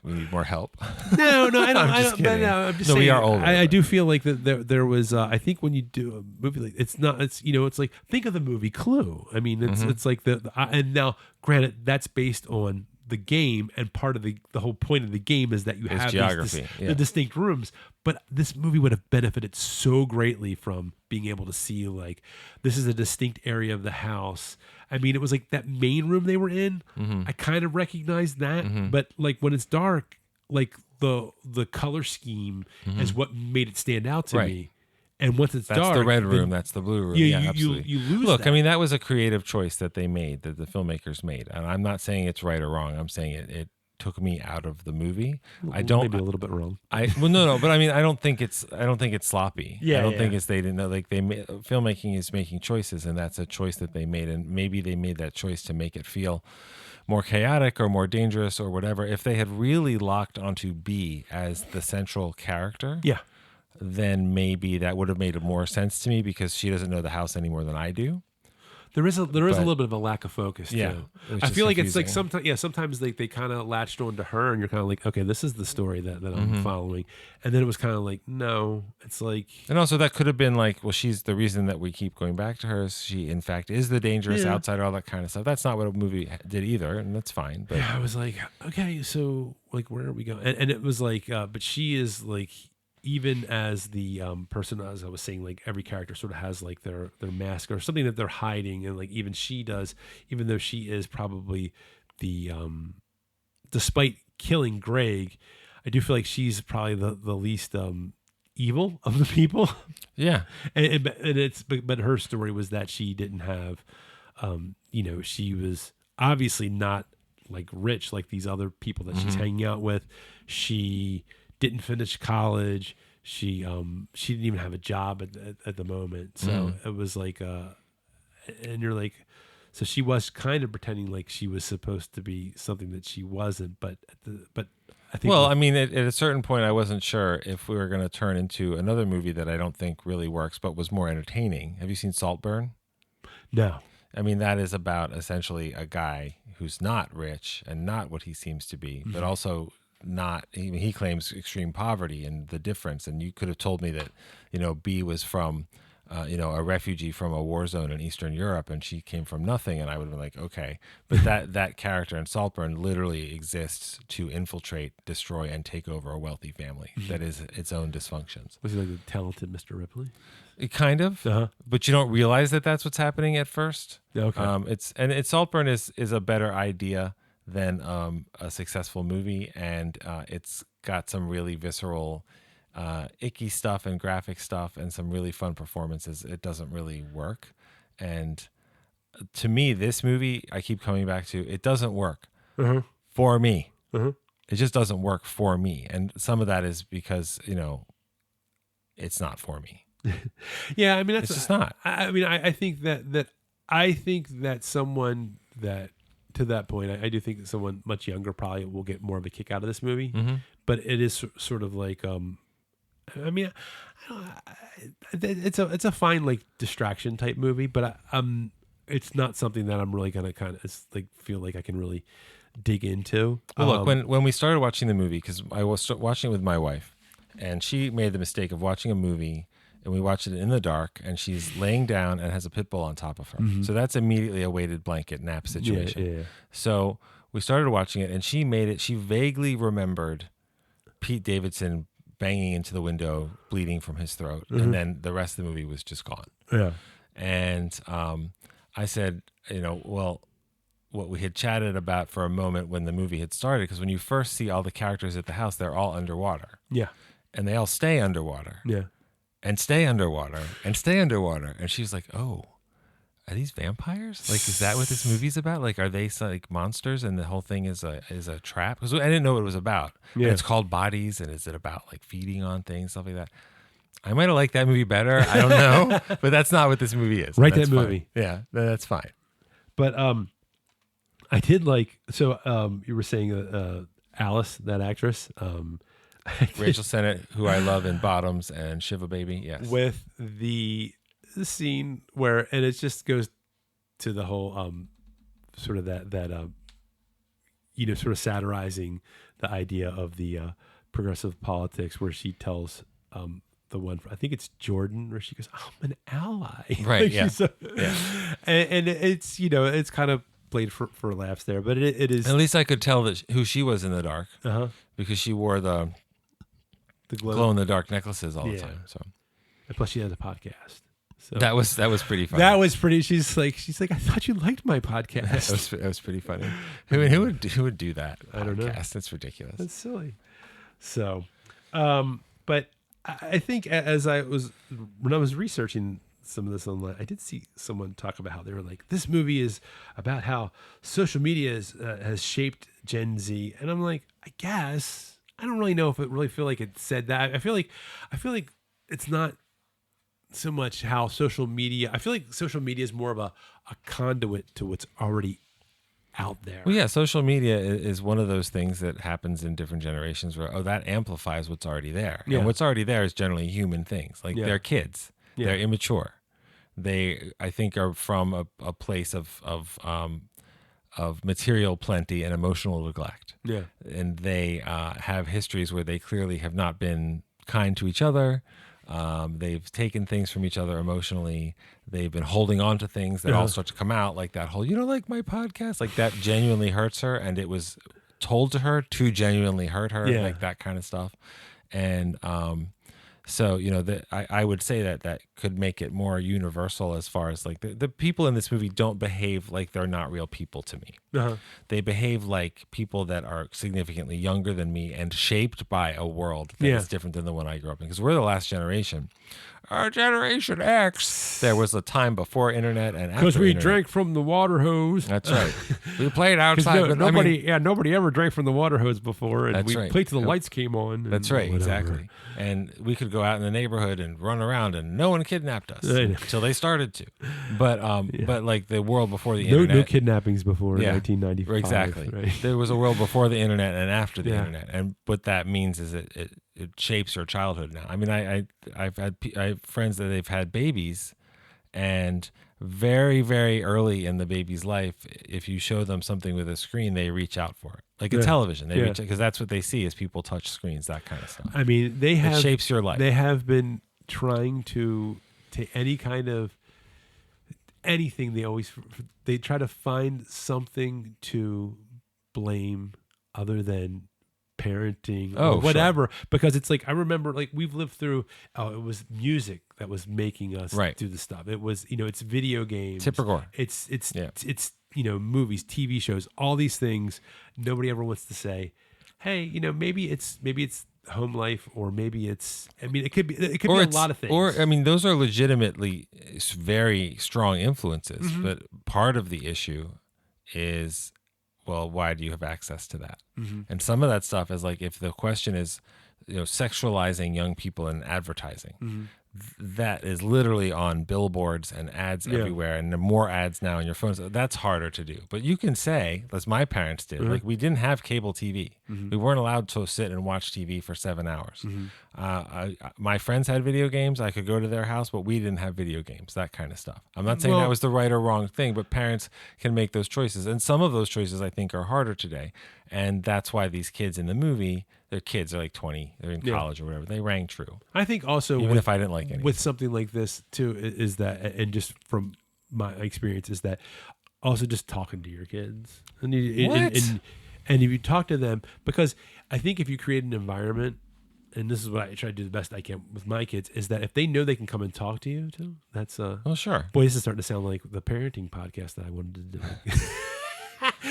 we need more help. No, I don't. I'm just kidding. No, I'm just No, saying. we are older, I but- do feel like that there was. I think when you do a movie like it's not. It's it's like think of the movie Clue. I mean, it's like and now granted that's based on the game, and part of the whole point of the game is that you have geography, the distinct rooms. But this movie would have benefited so greatly from being able to see like this is a distinct area of the house. I mean, it was like that main room they were in. I kind of recognized that, but like when it's dark, like the color scheme is what made it stand out to Right. me. And once it's That's dark, the red then room. That's the blue room. you- Yeah, you- absolutely. you lose Look, that. I mean, that was a creative choice that they made, that the filmmakers made. And I'm not saying it's right or wrong. I'm saying it took me out of the movie. I don't. maybe a little bit wrong. No, but I mean, I don't think it's sloppy. Yeah, I don't yeah. think it's they didn't know. Like filmmaking is making choices, and that's a choice that they made, and maybe they made that choice to make it feel more chaotic or more dangerous or whatever. If they had really locked onto B as the central character, Yeah. then maybe that would have made more sense to me because she doesn't know the house any more than I do. There is a But- little bit of a lack of focus too. Yeah, which I is feel like it's like confusing. sometimes they kind of latched onto her and you're kind of like, okay, this is the story that Mm-hmm. I'm following. And then it was kind of like, no, it's like And also that could have been like, well, she's the reason that we keep going back to her. Is she, in fact, is the dangerous Yeah. outsider, all that kind of stuff. That's not what a movie did either, and that's fine. But I was like, okay, so like where are we going? And it was like, but she is like even as the person, as I was saying, like every character sort of has like their mask or something that they're hiding, and like even she does, even though she is probably the despite killing Greg, I do feel like she's probably the least evil of the people. yeah, and it's but her story was that she didn't have she was obviously not like rich like these other people that she's hanging out with. She didn't finish college. She didn't even have a job at the moment. So it was like and you're like, so she was kind of pretending like she was supposed to be something that she wasn't, but I think well, I mean, at a certain point, I wasn't sure if we were going to turn into another movie that I don't think really works, but was more entertaining. Have you seen Saltburn? no. I mean, that is about essentially a guy who's not rich and not what he seems to be, but also not. He claims extreme poverty and the difference. And you could have told me that, B was from, a refugee from a war zone in Eastern Europe, and she came from nothing, and I would have been like, okay. But that character in Saltburn literally exists to infiltrate, destroy, and take over a wealthy family that is its own dysfunctions. Was he like the talented Mr. Ripley? Kind of, Uh-huh. but you don't realize that that's what's happening at first. Okay. It's Saltburn is a better idea than a successful movie, and it's got some really visceral, icky stuff and graphic stuff, and some really fun performances. It doesn't really work, and to me, this movie I keep coming back to. It doesn't work for me. It just doesn't work for me, and some of that is because it's not for me. Yeah, I mean that's It's just not. I mean, I think that someone that to that point, I do think that someone much younger probably will get more of a kick out of this movie. But it is sort of like, I mean, it's a fine like distraction type movie, but it's not something that I'm really gonna kind of like feel like I can really dig into. Well, look, when we started watching the movie, because I was watching it with my wife, and she made the mistake of watching a movie, and we watched it in the dark, and she's laying down and has a pit bull on top of her. So that's immediately a weighted blanket nap situation. Yeah. So we started watching it, and she vaguely remembered Pete Davidson banging into the window, bleeding from his throat, and then the rest of the movie was just gone. Yeah. And I said, well, what we had chatted about for a moment when the movie had started, because when you first see all the characters at the house, they're all underwater, Yeah. and they all stay underwater, Yeah. and stay underwater, and stay underwater. And she was like, oh, are these vampires? Like, is that what this movie's about? Like, are they like monsters, and the whole thing is a trap? Because I didn't know what it was about. Yeah. And it's called Bodies, and is it about like feeding on things, stuff like that? I might have liked that movie better. I don't know, but that's not what this movie is. Write That's that fine. movie. Yeah, that's fine. But I did like you were saying Alice, that actress, Rachel Sennett, who I love in Bottoms and Shiva Baby. Yes. with the scene where, and it just goes to the whole sort of that sort of satirizing the idea of the progressive politics where she tells the one, I think it's Jordan, where she goes, "I'm an ally." Right. Like, Yeah. yeah. And it's, it's kind of played for laughs there, but it is. At least I could tell that who she was in the dark because she wore the glow in the dark necklaces all the time. So and plus she has a podcast. So that was pretty funny. that was pretty. She's like, I thought you liked my podcast. that was pretty funny. Who would do that? I don't know. That's ridiculous. That's silly. So, but I think when I was researching some of this online, I did see someone talk about how they were like, this movie is about how social media has shaped Gen Z, and I'm like, I guess I don't really know if it really feel like it said that. I feel like it's not so much how social media. I feel like social media is more of a conduit to what's already out there. Well, yeah, social media is one of those things that happens in different generations where that amplifies what's already there. Yeah. And what's already there is generally human things. Like they're kids. Yeah. They're immature. They, I think, are from a place of material plenty and emotional neglect. Yeah. And they have histories where they clearly have not been kind to each other. They've taken things from each other emotionally. They've been holding on to things that all start to come out, like that whole, you don't like my podcast? Like that genuinely hurts her. And it was told to her to genuinely hurt her, like that kind of stuff. And so, I would say that could make it more universal as far as like the people in this movie don't behave like they're not real people to me. They behave like people that are significantly younger than me and shaped by a world that is different than the one I grew up in. Because we're the last generation. Our Generation X. There was a time before internet and after Because we internet. drank from the water hose. That's right. We played outside. But nobody ever drank from the water hose before, and That's we right. played till the lights came on. That's right, exactly. And we could go out in the neighborhood and run around, and no one kidnapped us until they started to. But but like the world before the internet, no kidnappings before 1995. Exactly. Right? There was a world before the internet and after the internet, and what that means is it shapes your childhood now. I mean, I have friends that they've had babies, and very, very early in the baby's life, if you show them something with a screen, they reach out for it. Like a television, they reach, because that's what they see is people touch screens, that kind of stuff. I mean, it shapes your life. They have been trying to take any kind of anything. They try to find something to blame other than parenting or whatever, because it's like, I remember, like, we've lived through it was music that was making us do the stuff. It was, it's video games, Typical. it's movies, TV shows, all these things. Nobody ever wants to say, hey, maybe it's home life, or maybe it's, it could be a lot of things. Or those are legitimately very strong influences, but part of the issue is, well, why do you have access to that? And some of that stuff is like, if the question is, sexualizing young people in advertising, that is literally on billboards and ads everywhere, and there are more ads now in your phones. That's harder to do. But you can say, as my parents did, like, we didn't have cable TV. We weren't allowed to sit and watch TV for 7 hours. My friends had video games. I could go to their house, but we didn't have video games, that kind of stuff. I'm not saying that was the right or wrong thing, but parents can make those choices. And some of those choices, I think, are harder today. And that's why these kids in the movie, they're kids, they're like 20, they're in college or whatever, they rang true. I think also, even if I didn't like it, with something like this too, is that, and just from my experience, is that also just talking to your kids, and if you talk to them, because I think if you create an environment, and this is what I try to do the best I can with my kids, is that if they know they can come and talk to you too, that's well, sure. Boy, this is starting to sound like the parenting podcast that I wanted to do.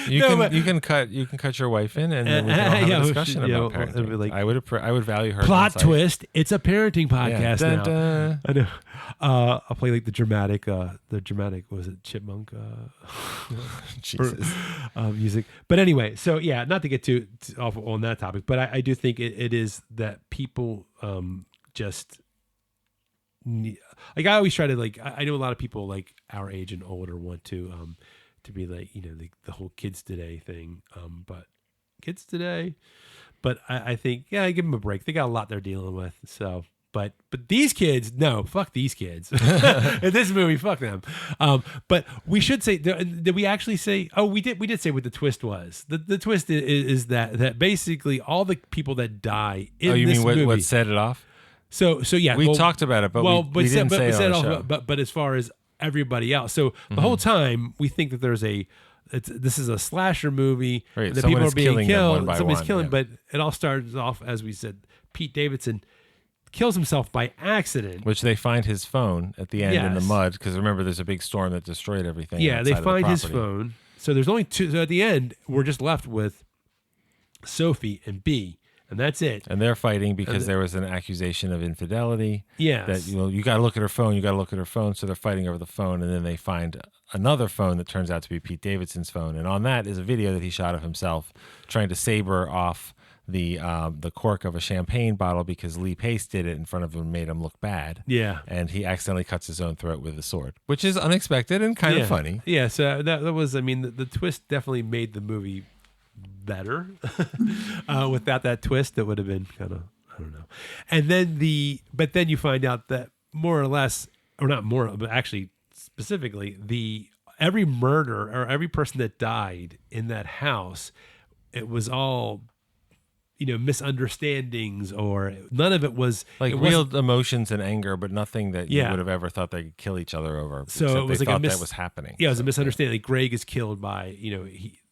You can cut your wife in, and then we can all have a discussion about parenting. Like, I would value her plot insight. Twist. It's a parenting podcast Dun, now. dun. I know. I'll play like the dramatic. Was it chipmunk? Jesus. Music. But anyway, so yeah, not to get too off on that topic, but I do think it is that people just need, like, I always try to, like, I know a lot of people like our age and older want to be like, the whole kids today thing. But kids today, but I think, I give them a break. They got a lot they're dealing with. So, But these kids, no, fuck these kids. In this movie, fuck them. But we should say, did we actually say? Oh, we did say what the twist was. The twist is that basically all the people that die in Oh, you this mean movie. what set it off? So yeah, We talked about it, but we didn't say it on the show. But as far as everybody else, so the whole time we think that this is a slasher movie. Right, and the someone people is are being killing them killed. one by Somebody's one, killing, yeah. but it all starts off, as we said, Pete Davidson kills himself by accident. Which they find his phone at the end in the Yes. mud, because remember, there's a big storm that destroyed everything. Yeah, they outside of the find his property. phone. So there's only two. So at the end, we're just left with Sophie and B, and that's it. And they're fighting because there was an accusation of infidelity. Yes. That you got to look at her phone. You got to look at her phone. So they're fighting over the phone, and then they find another phone that turns out to be Pete Davidson's phone. And on that is a video that he shot of himself trying to saber off the cork of a champagne bottle because Lee Pace did it in front of him and made him look bad. Yeah. And he accidentally cuts his own throat with a sword, which is unexpected and kind of funny. Yeah, so that was, I mean, the twist definitely made the movie better. Without that twist, it would have been kind of, I don't know. And then but then you find out that more or less, or not more, but actually specifically, every murder or every person that died in that house, it was all, misunderstandings, or none of it was Like it real wasn't- emotions and anger, but nothing that you Yeah. would have ever thought they could kill each other over. So except it was they like a thought that was happening. Yeah, it was a So, misunderstanding. Like Greg is killed by,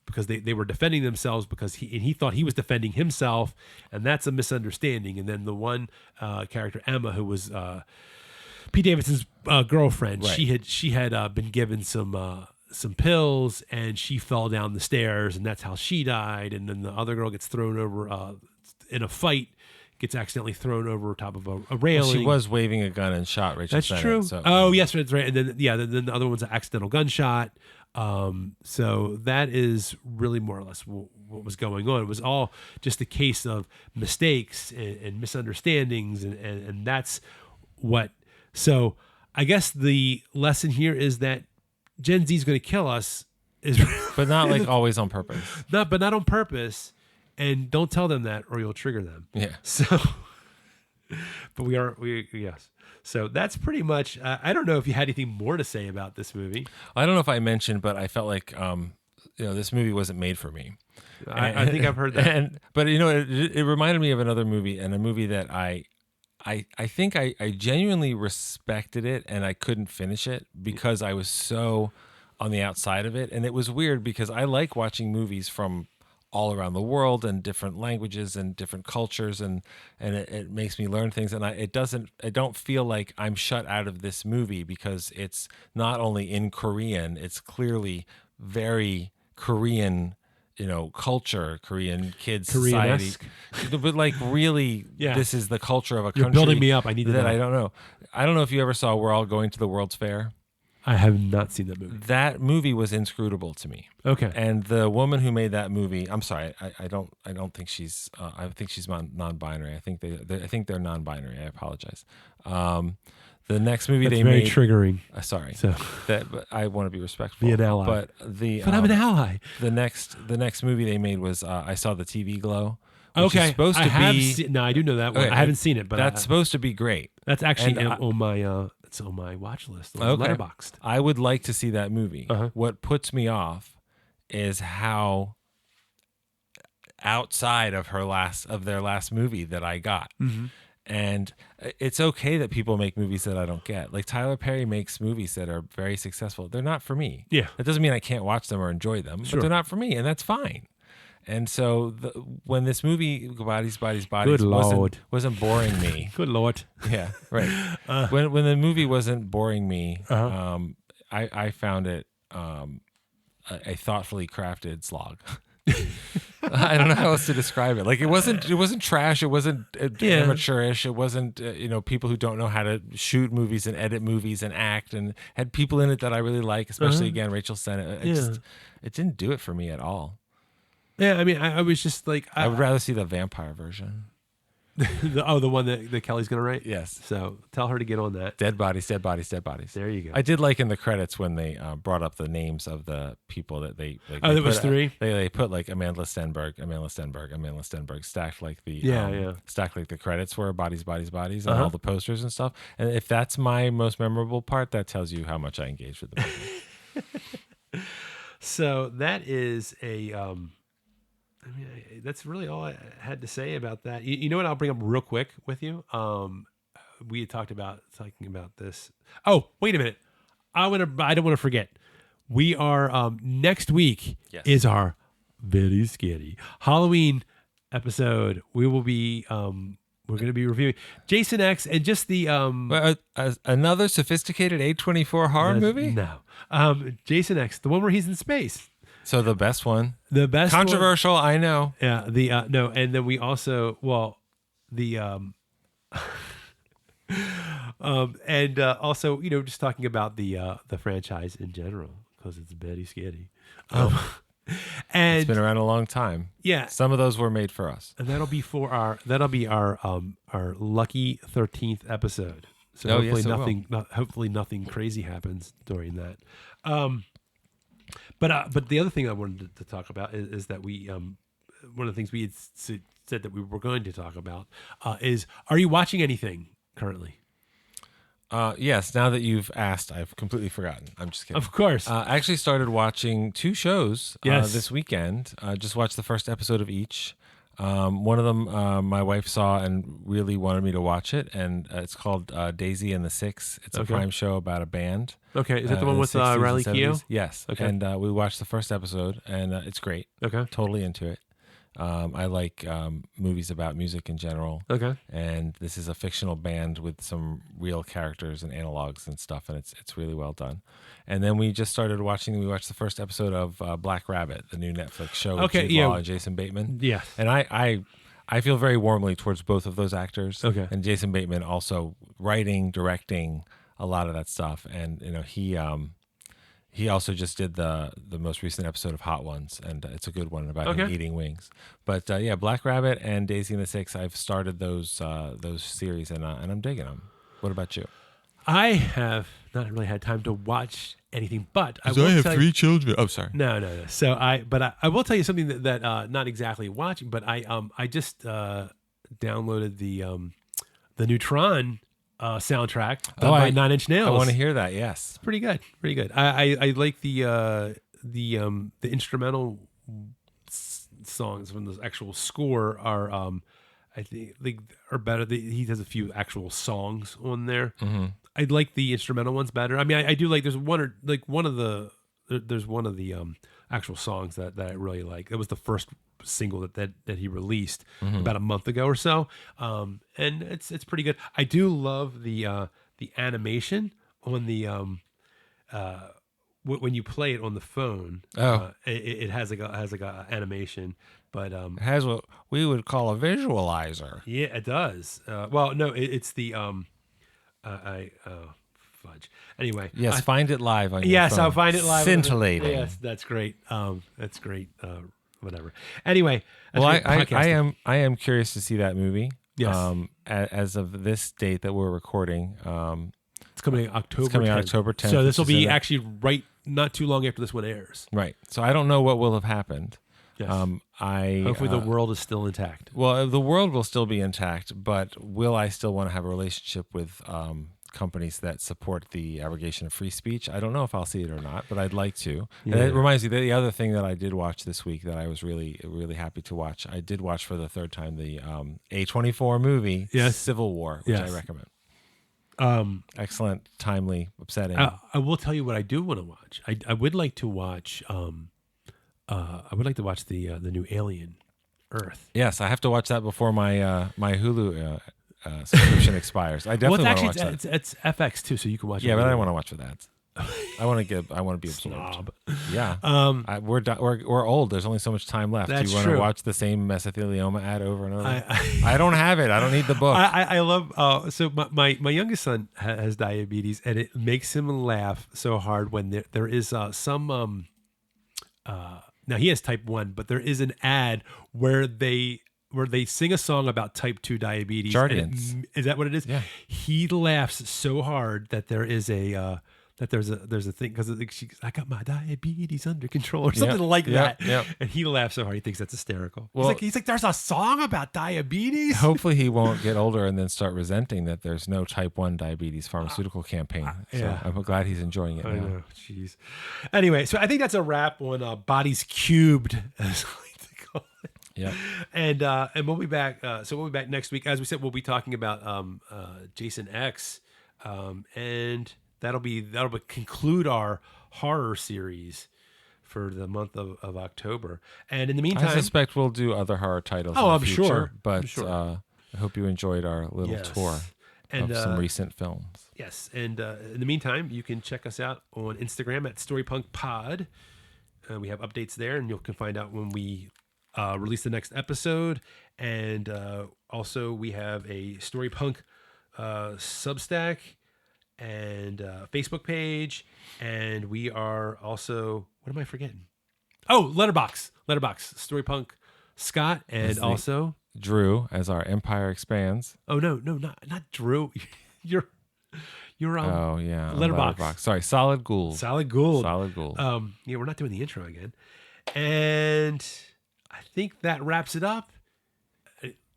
because they were defending themselves because he thought he was defending himself, and that's a misunderstanding. And then the one character, Emma, who was Pete Davidson's girlfriend, Right. she had been given some pills, and she fell down the stairs, and that's how she died. And then the other girl gets thrown over in a fight, gets accidentally thrown over top of a railing. She was waving a gun and shot Rachel That's Sennett, true. So. Oh, yes, that's right. And then then the other one's an accidental gunshot. So that is really more or less what was going on. It was all just a case of mistakes and misunderstandings, and that's what. So I guess the lesson here is that Gen Z is going to kill us, But not like always on purpose. not on purpose, and don't tell them that or you'll trigger them. Yeah. So, but yes. So that's pretty much. I don't know if you had anything more to say about this movie. I don't know if I mentioned, but I felt like this movie wasn't made for me. I think I've heard that. But it reminded me of another movie, and a movie that I think I genuinely respected it, and I couldn't finish it because I was so on the outside of it. And it was weird because I like watching movies from all around the world and different languages and different cultures, and it makes me learn things. And I don't feel like I'm shut out of this movie because it's not only in Korean, it's clearly very Korean, culture, Korean kids society, Korean-esque. but like really, Yeah. this is the culture of a You're country. building me up. I need to that know. I don't know. I don't know if you ever saw We're All Going to the World's Fair. I have not seen that movie. That movie was inscrutable to me. Okay. And the woman who made that movie, I'm sorry, I don't think she's. I think she's non-binary. I think they're non-binary. I apologize. The next movie That's they very made. triggering. Sorry, So but I want to be respectful. Be an ally. But I'm an ally. the next movie they made was I Saw the TV Glow. Which Okay. is supposed to no, I do know that one. Okay, I haven't seen it, but that's supposed to be great. that's actually and I- on my it's on my watch list. On Okay. Letterboxd. I would like to see that movie. Uh-huh. What puts me off is how outside of their last movie that I got. Mm-hmm. And it's okay that people make movies that I don't get. Like Tyler Perry makes movies that are very successful. They're not for me. Yeah. That doesn't mean I can't watch them or enjoy them, Sure. but they're not for me, and that's fine. And so when this movie Bodies Good wasn't boring me. Good Lord. Yeah, right. When the movie wasn't boring me, Uh-huh. I found it a thoughtfully crafted slog. I don't know how else to describe it. Like it wasn't trash. It wasn't amateurish. It wasn't people who don't know how to shoot movies and edit movies and act, and had people in it that I really like, especially again Rachel Sennett. It didn't do it for me at all. Yeah, I mean, I was just like, I would rather see the vampire version. The one that Kelly's going to write? Yes. So tell her to get on that. Dead bodies, dead bodies, dead bodies. There you go. I did like in the credits when they brought up the names of the people that they. Like, there was 3. They put like Amanda Stenberg, stacked like the stacked like the credits were bodies, bodies, bodies, and all the posters and stuff. And if that's my most memorable part, that tells you how much I engaged with the movie. So that is a. That's really all I had to say about that. You know what? I'll bring up real quick with you. We had talking about this. Oh, wait a minute. I don't want to forget. We are next week is our very scary Halloween episode. We will be we're going to be reviewing Jason X and just the another sophisticated A24 horror movie. No, Jason X, the one where he's in space. So the best one, controversial, I know. Yeah, no, and then we also and also just talking about the franchise in general because it's very scary. And it's been around a long time. Yeah, some of those were made for us, and that'll be our lucky 13th episode. So hopefully nothing crazy happens during that. But the other thing I wanted to talk about is that we one of the things we had said that we were going to talk about is, are you watching anything currently? Yes. Now that you've asked, I've completely forgotten. I'm just kidding. Of course. I actually started watching 2 shows this weekend. Just watched the first episode of each. One of them my wife saw and really wanted me to watch it, and it's called Daisy and the Six. It's a Prime show about a band. Okay, is that the one with Riley Keough? Yes. Okay. And we watched the first episode, and it's great. Okay. Totally into it. I like movies about music in general. Okay. And this is a fictional band with some real characters and analogs and stuff, and it's really well done. And then we just started watching. We watched the first episode of Black Rabbit, the new Netflix show with Jude Law and Jason Bateman. Yeah. And I feel very warmly towards both of those actors. Okay. And Jason Bateman also writing, directing a lot of that stuff, and he also just did the most recent episode of Hot Ones, and it's a good one about him eating wings. But Black Rabbit and Daisy and the Six, I've started those series, and I'm digging them. What about you? I have not really had time to watch anything, but I have 3 children. Oh, sorry. No. So I will tell you something that not exactly watching, but I just downloaded the new Tron soundtrack done by Nine Inch Nails. I want to hear that. Yes, it's pretty good. Pretty good. I like the instrumental songs from the actual score are I think they are better. He has a few actual songs on there. Mm-hmm. I like the instrumental ones better. I mean, I do like. There's one of the actual songs that I really like. It was the first single that he released about a month ago or so, and it's pretty good. I do love the animation on the when you play it on the phone. It has like a animation, but it has what we would call a visualizer. Yeah, it does. Well, no, it's the fudge. Anyway, yes, find it live on your yes, phone. I'll find it live. Scintillating. Yes, that's great. That's great. Whatever. Anyway, well, I am curious to see that movie. Yes. As of this date that we're recording, it's coming October. It's coming out October 10th. So this will be actually not too long after this one airs. Right. So I don't know what will have happened. Yes. Hopefully the world is still intact. Well, the world will still be intact, but will I still want to have a relationship with companies that support the abrogation of free speech? I don't know if I'll see it or not, but I'd like to. Yeah. And it reminds me that the other thing that I did watch this week that I was really, really happy to watch, I did watch for the 3rd time the A24 movie, Civil War, which I recommend. Excellent, timely, upsetting. I will tell you what I do want to watch. I would like to watch. I would like to watch the new Alien Earth. Yes, I have to watch that before my my Hulu subscription expires. I definitely want to watch that. It's FX too, so you can watch it. Yeah, but I don't want to watch with ads. I want to be absorbed. Yeah. We're old. There's only so much time left. That's you want true. to watch the same mesothelioma ad over and over? I don't have it. I don't need the book. I love. So my youngest son has diabetes, and it makes him laugh so hard when there is some. Now he has type 1, but there is an ad where they where they sing a song about type 2 diabetes. Jardiance. Is that what it is? Yeah. He laughs so hard that there is a there's a thing because I got my diabetes under control or something like that. Yep. And he laughs so hard he thinks that's hysterical. Well, he's like, there's a song about diabetes. Hopefully he won't get older and then start resenting that there's no type 1 diabetes pharmaceutical campaign. So yeah. I'm glad he's enjoying it I now. know, jeez. Anyway, so I think that's a wrap on Bodies Cubed, as I like to call it. Yeah. And we'll be back. So we'll be back next week. As we said, we'll be talking about Jason X, and that'll conclude our horror series for the month of October. And in the meantime, I suspect we'll do other horror titles. Oh, in I'm the future, sure. But I'm sure. I hope you enjoyed our little tour of some recent films. Yes, and in the meantime, you can check us out on Instagram at StorypunkPod. We have updates there, and you can find out when we release the next episode. And also, we have a Storypunk Substack and Facebook page, and we are also, what am I forgetting? Oh, Letterboxd, Storypunk Scott, and also Drew as our empire expands. Oh no, not Drew. You're Oh yeah, Letterboxd. Sorry, Solid Gould. Solid Gould. Yeah, we're not doing the intro again, and I think that wraps it up.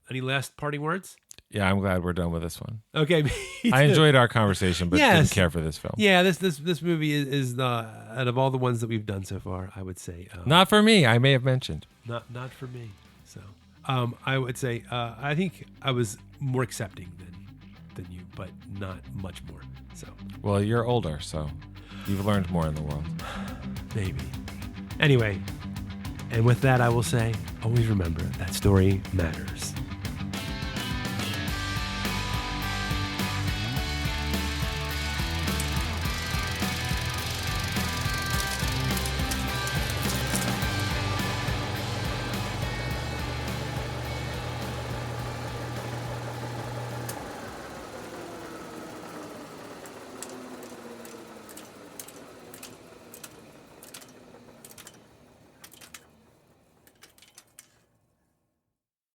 Any last parting words? Yeah, I'm glad we're done with this one. Okay, I enjoyed our conversation, but didn't care for this film. Yeah, this movie is out of all the ones that we've done so far, I would say not for me. I may have mentioned not for me. So I would say I think I was more accepting than you, but not much more. So well, you're older, so you've learned more in the world. Maybe. Anyway, and with that, I will say, always remember that story matters.